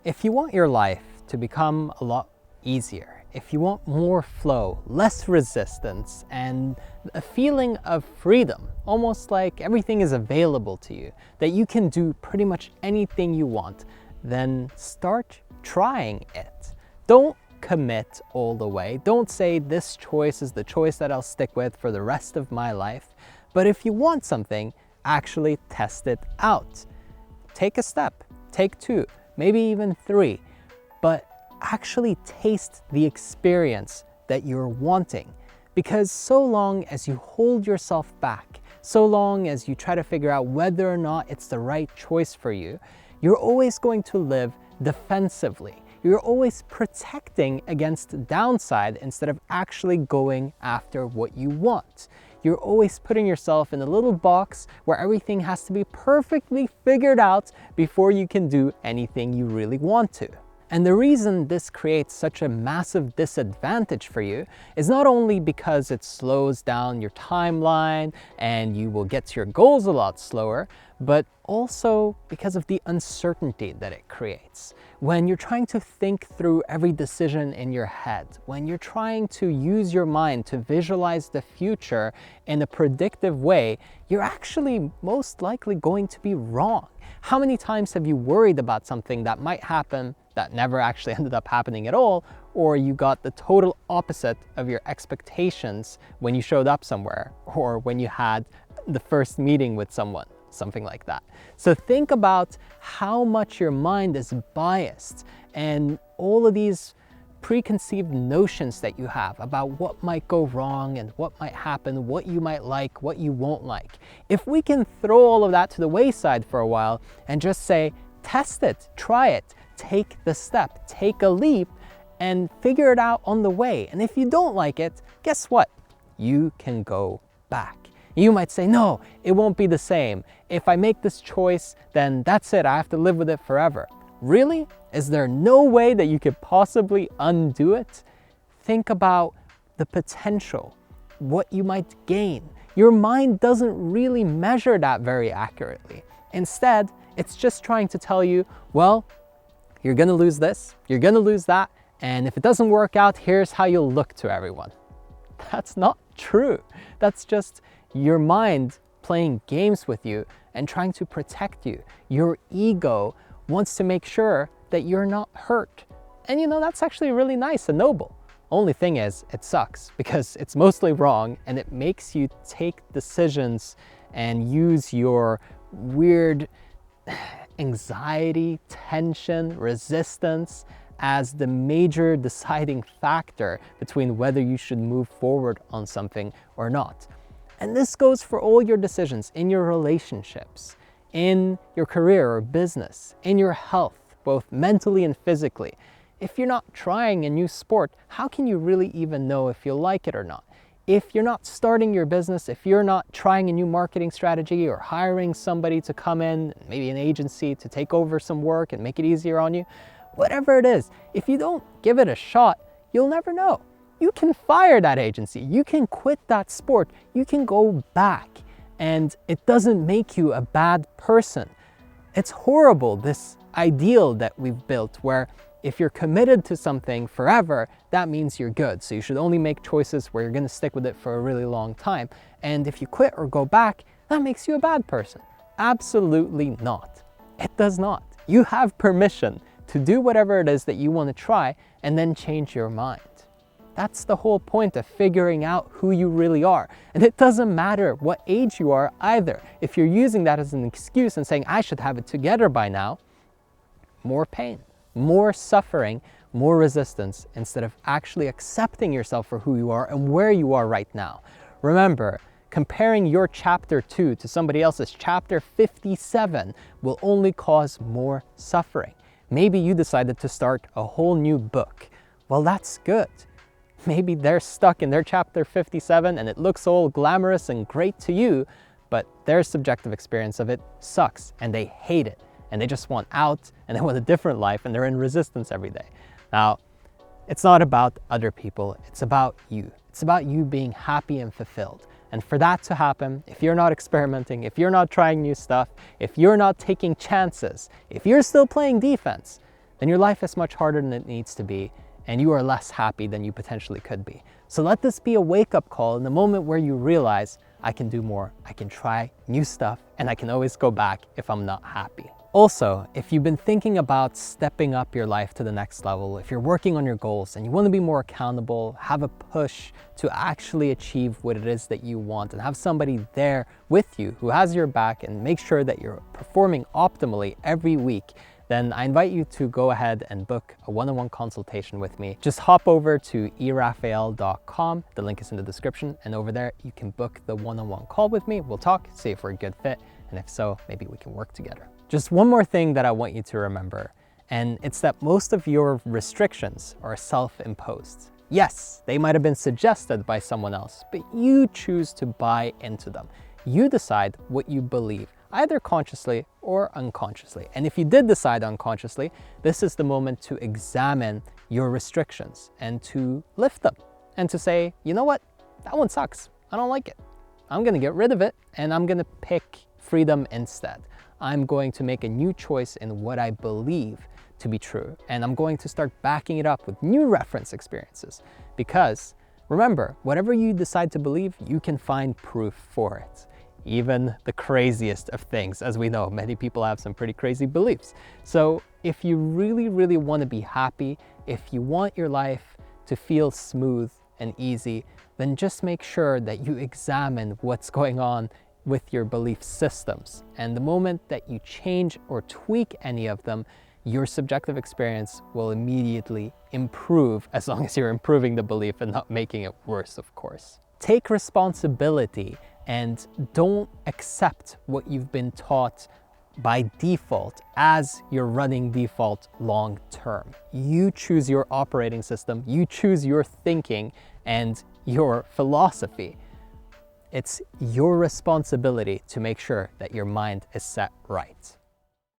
If you want your life to become a lot easier, if you want more flow, less resistance, and a feeling of freedom, almost like everything is available to you, that you can do pretty much anything you want, then start trying it. Don't commit all the way. Don't say this choice is the choice that I'll stick with for the rest of my life. But if you want something, actually test it out. Take a step, take two, maybe even three, but actually taste the experience that you're wanting. Because so long as you hold yourself back, so long as you try to figure out whether or not it's the right choice for you, you're always going to live defensively. You're always protecting against downside instead of actually going after what you want. You're always putting yourself in a little box where everything has to be perfectly figured out before you can do anything you really want to. And the reason this creates such a massive disadvantage for you is not only because it slows down your timeline and you will get to your goals a lot slower, but also because of the uncertainty that it creates. When you're trying to think through every decision in your head, when you're trying to use your mind to visualize the future in a predictive way, you're actually most likely going to be wrong. How many times have you worried about something that might happen that never actually ended up happening at all, or you got the total opposite of your expectations when you showed up somewhere, or when you had the first meeting with someone, something like that. So think about how much your mind is biased and all of these preconceived notions that you have about what might go wrong and what might happen, what you might like, what you won't like. If we can throw all of that to the wayside for a while and just say, test it, try it, take the step, take a leap, and figure it out on the way. And if you don't like it, guess what? You can go back. You might say, no, it won't be the same. If I make this choice, then that's it. I have to live with it forever. Really? Is there no way that you could possibly undo it? Think about the potential, what you might gain. Your mind doesn't really measure that very accurately. Instead, it's just trying to tell you, well, you're gonna lose this, you're gonna lose that, and if it doesn't work out, here's how you'll look to everyone. That's not true. That's just your mind playing games with you and trying to protect you. Your ego wants to make sure that you're not hurt. And you know, that's actually really nice and noble. Only thing is, it sucks because it's mostly wrong and it makes you take decisions and use your weird anxiety, tension, resistance as the major deciding factor between whether you should move forward on something or not. And this goes for all your decisions in your relationships, in your career or business, in your health, both mentally and physically. If you're not trying a new sport, how can you really even know if you'll like it or not? If you're not starting your business, if you're not trying a new marketing strategy or hiring somebody to come in, maybe an agency to take over some work and make it easier on you, whatever it is, if you don't give it a shot, you'll never know. You can fire that agency, you can quit that sport, you can go back, and it doesn't make you a bad person. It's horrible, this ideal that we've built where if you're committed to something forever, that means you're good. So you should only make choices where you're gonna stick with it for a really long time. And if you quit or go back, that makes you a bad person. Absolutely not. It does not. You have permission to do whatever it is that you want to try and then change your mind. That's the whole point of figuring out who you really are. And it doesn't matter what age you are either. If you're using that as an excuse and saying, I should have it together by now, more pain, more suffering, more resistance, instead of actually accepting yourself for who you are and where you are right now. Remember, comparing your chapter 2 to somebody else's chapter 57 will only cause more suffering. Maybe you decided to start a whole new book. Well, that's good. Maybe they're stuck in their chapter 57 and it looks all glamorous and great to you, but their subjective experience of it sucks and they hate it. And they just want out and they want a different life and they're in resistance every day. Now, it's not about other people, it's about you. It's about you being happy and fulfilled. And for that to happen, if you're not experimenting, if you're not trying new stuff, if you're not taking chances, if you're still playing defense, then your life is much harder than it needs to be, and you are less happy than you potentially could be. So let this be a wake-up call in the moment where you realize, I can do more, I can try new stuff, and I can always go back if I'm not happy. Also, if you've been thinking about stepping up your life to the next level, if you're working on your goals and you want to be more accountable, have a push to actually achieve what it is that you want, and have somebody there with you who has your back and make sure that you're performing optimally every week, then I invite you to go ahead and book a one-on-one consultation with me. Just hop over to erafael.com. The link is in the description, and over there you can book the one-on-one call with me. We'll talk, see if we're a good fit, and if so, maybe we can work together. Just one more thing that I want you to remember, and it's that most of your restrictions are self-imposed. Yes, they might have been suggested by someone else, but you choose to buy into them. You decide what you believe, either consciously or unconsciously. And if you did decide unconsciously, this is the moment to examine your restrictions and to lift them and to say, you know what, that one sucks. I don't like it. I'm gonna get rid of it and I'm gonna pick freedom instead. I'm going to make a new choice in what I believe to be true. And I'm going to start backing it up with new reference experiences. Because remember, whatever you decide to believe, you can find proof for it. Even the craziest of things. As we know, many people have some pretty crazy beliefs. So if you really, really want to be happy, if you want your life to feel smooth and easy, then just make sure that you examine what's going on with your belief systems. And the moment that you change or tweak any of them, your subjective experience will immediately improve, as long as you're improving the belief and not making it worse, of course. Take responsibility and don't accept what you've been taught by default as your running default long term. You choose your operating system, you choose your thinking and your philosophy. It's your responsibility to make sure that your mind is set right.